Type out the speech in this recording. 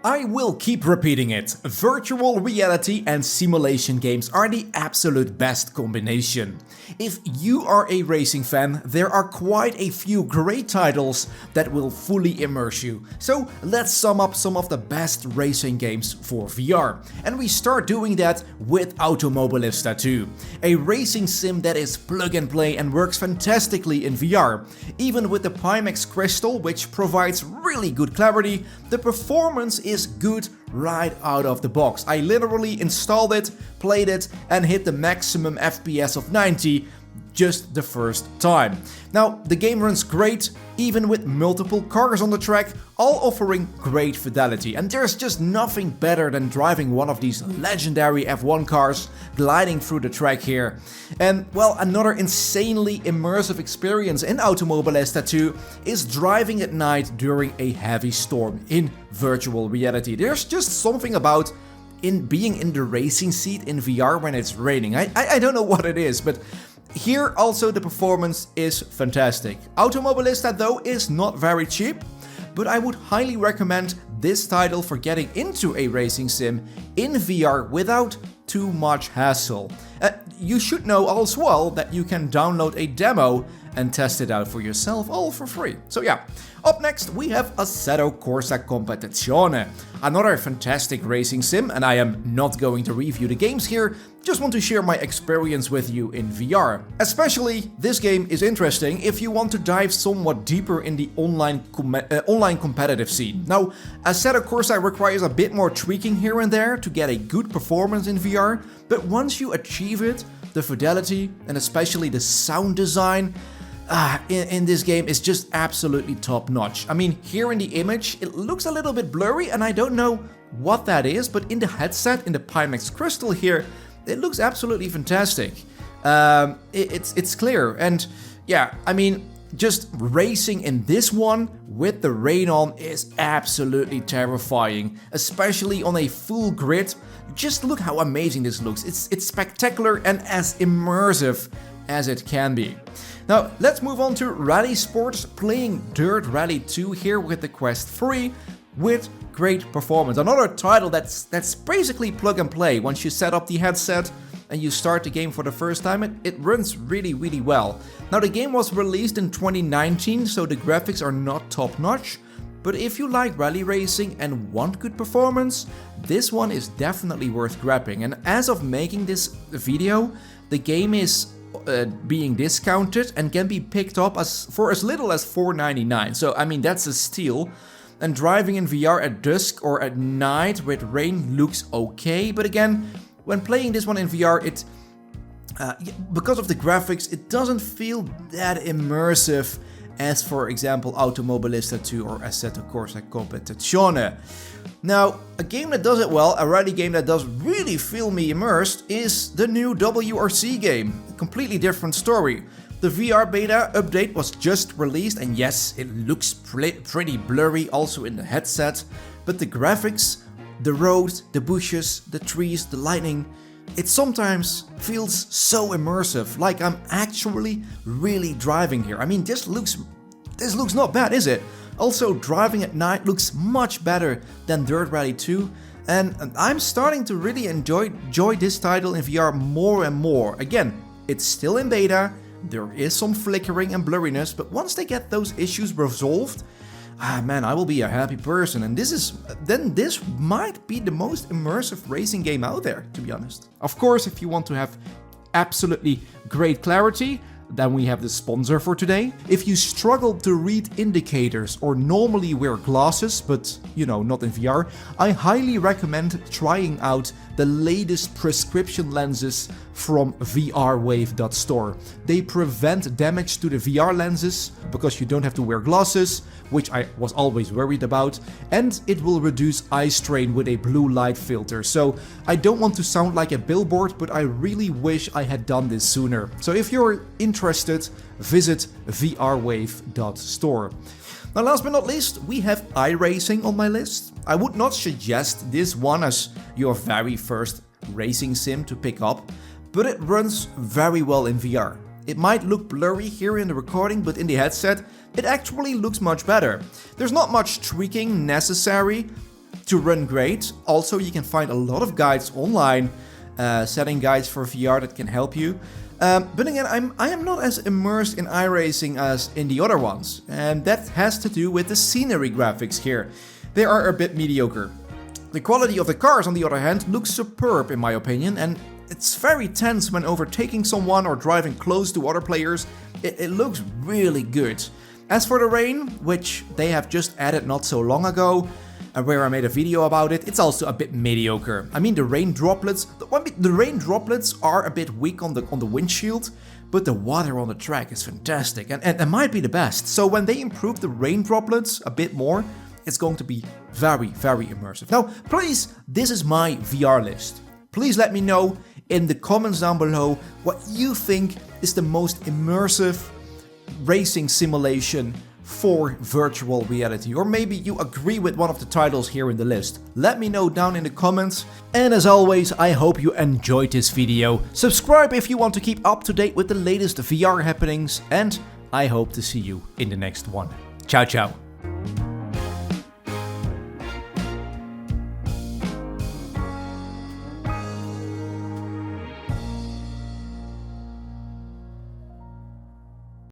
I will keep repeating it. Virtual reality and simulation games are the absolute best combination. If you are a racing fan, there are quite a few great titles that will fully immerse you. So let's sum up some of the best racing games for VR. And we start doing that with Automobilista 2, a racing sim that is plug and play and works fantastically in VR. Even with the Pimax Crystal, which provides really good clarity, the performance is good right out of the box. I literally installed it, played it, and hit the maximum FPS of 90 just the first time. Now, the game runs great, even with multiple cars on the track, all offering great fidelity. And there's just nothing better than driving one of these legendary F1 cars gliding through the track here. And, well, another insanely immersive experience in Automobilista 2 is driving at night during a heavy storm in virtual reality. There's just something about being in the racing seat in VR when it's raining. I don't know what it is, but here also the performance is fantastic. Automobilista though is not very cheap, but I would highly recommend this title for getting into a racing sim in VR without too much hassle. You should know as well that you can download a demo and test it out for yourself all for free. So yeah, up next we have Assetto Corsa Competizione, another fantastic racing sim, and I am not going to review the games here, just want to share my experience with you in VR. Especially this game is interesting if you want to dive somewhat deeper in the online competitive scene. Now, Assetto Corsa requires a bit more tweaking here and there to get a good performance in VR, but once you achieve it, the fidelity and especially the sound design in this game is just absolutely top notch. I mean, here in the image, it looks a little bit blurry and I don't know what that is, but in the headset, in the Pimax Crystal here, it looks absolutely fantastic. It's clear, and yeah, I mean, just racing in this one with the rain on is absolutely terrifying, especially on a full grid. Just look how amazing this looks. It's spectacular and as immersive as it can be. Now, let's move on to Rally Sports, playing Dirt Rally 2 here with the Quest 3 with great performance. Another title that's basically plug and play. Once you set up the headset and you start the game for the first time, it runs really well. Now, the game was released in 2019, so the graphics are not top notch, but if you like rally racing and want good performance, this one is definitely worth grabbing. And as of making this video, the game is being discounted and can be picked up for as little as $4.99. So I mean, that's a steal. And driving in VR at dusk or at night with rain looks okay, but again, when playing this one in VR, because of the graphics, it doesn't feel that immersive as, for example, Automobilista 2 or Assetto Corsa Competizione. Now, a game that does it well, a rally game that does really feel me immersed, is the new WRC game. A completely different story. The VR beta update was just released, and yes, it looks pretty blurry also in the headset, but the graphics, the road, the bushes, the trees, the lightning, it sometimes feels so immersive, like I'm actually really driving here. I mean, this looks not bad, is it? Also, driving at night looks much better than Dirt Rally 2, and I'm starting to really enjoy this title in VR more and more. Again, it's still in beta, there is some flickering and blurriness, but once they get those issues resolved, man, I will be a happy person. And this might be the most immersive racing game out there, to be honest. Of course, if you want to have absolutely great clarity, then we have the sponsor for today. If you struggle to read indicators or normally wear glasses, but you know, not in VR, I highly recommend trying out the latest prescription lenses from VRWave.store. They prevent damage to the VR lenses because you don't have to wear glasses, which I was always worried about, and it will reduce eye strain with a blue light filter. So I don't want to sound like a billboard, but I really wish I had done this sooner. So if you're interested, visit VRWave.store. Now, last but not least, we have iRacing on my list. I would not suggest this one as your very first racing sim to pick up, but it runs very well in VR. It might look blurry here in the recording, but in the headset, it actually looks much better. There's not much tweaking necessary, to run great. Also, you can find a lot of guides online, setting guides for VR that can help you. But again, I am not as immersed in iRacing as in the other ones, and that has to do with the scenery graphics here. They are a bit mediocre. The quality of the cars, on the other hand, looks superb in my opinion, and it's very tense when overtaking someone or driving close to other players. It looks really good. As for the rain, which they have just added not so long ago, where I made a video about it, it's also a bit mediocre. I mean, the rain droplets are a bit weak on the windshield, but the water on the track is fantastic and it might be the best. So when they improve the rain droplets a bit more, it's going to be very, very immersive. Now, please, this is my VR list. Please let me know in the comments down below what you think is the most immersive racing simulation for virtual reality, or maybe you agree with one of the titles here in the list. Let me know down in the comments, and as always, I hope you enjoyed this video. Subscribe if you want to keep up to date with the latest VR happenings, and I hope to see you in the next one. Ciao, ciao.